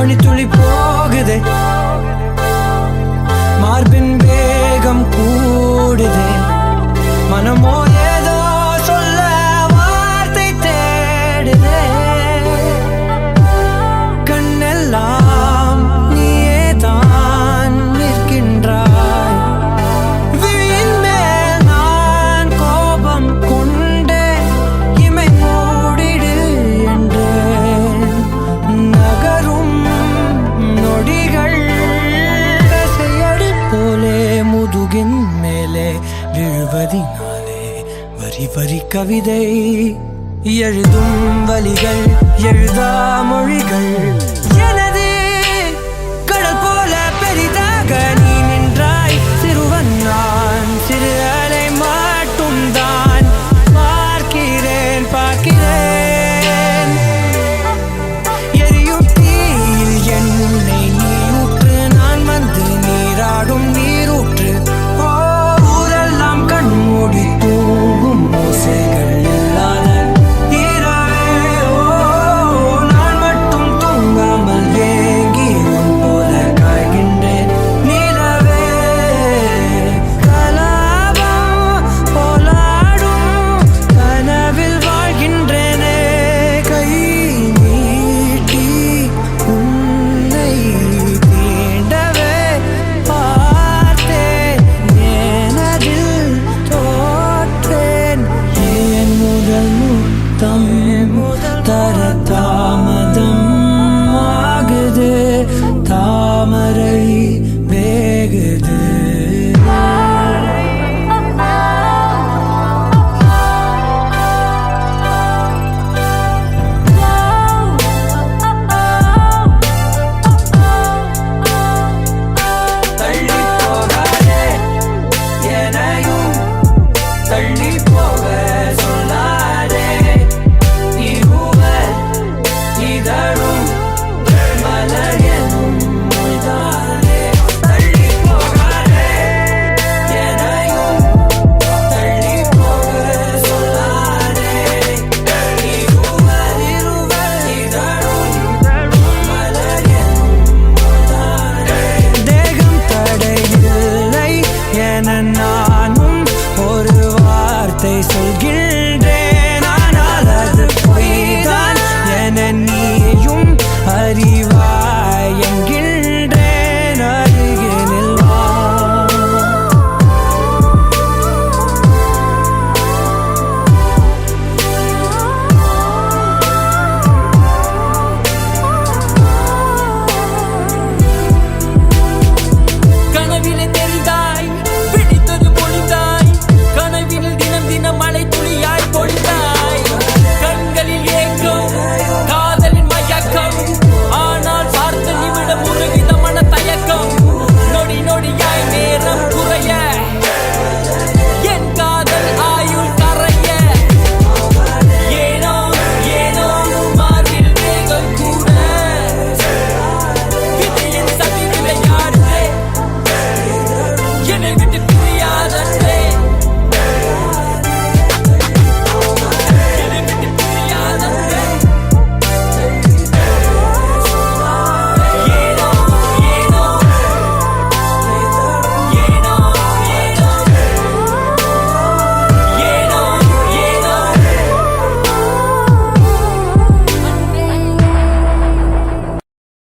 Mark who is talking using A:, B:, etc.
A: மணித்துளி போகுதே, மார்பின் வேகம் கூடுதே, மனமோ ஏதோ சொல்ல வார்த்தை தேடுதே. கண்ணெல்லாம் நீயே தான் நிற்கின்றாய், விழியின் மேல் நான் கோபம் கொண்டே இமை மூடிடு என்றேன். நகரும் நொடிகள் கசையடி போலே முதுகின் மேலே விழுவதினாலே வரி வரி கவிதை எழுதும் வலிகள், எழுதா மொழிகள். எனது கடல் போல பெரிதாக நீ நின்றாய், சிறுவன் நான் சிறு அலை மட்டும் தான் பார்க்கிறேன் பார்க்கிறேன். எரியும் தீயில் என்னை நீ ஊற்று, நான் வந்து நீராடும் நீரூற்று. ஊரெல்லாம் கண்மூடி தூங்கும் ஓசைகள் இல்லாத இரவே. நான் மட்டும் தூங்காமல் ஏங்கி உன் போல காய்கின்றேன் நிலவே. கலாபம் போலாடும் கனவில் வாழ்கின்றேனே, கை நீட்டி உன்னை தீண்டவே பார்த்தேன், எனதில் தோற்றேன். ஏன் முதல் முத்தம் தர தாமதம் ஆகுது, தாமரை வேகுது.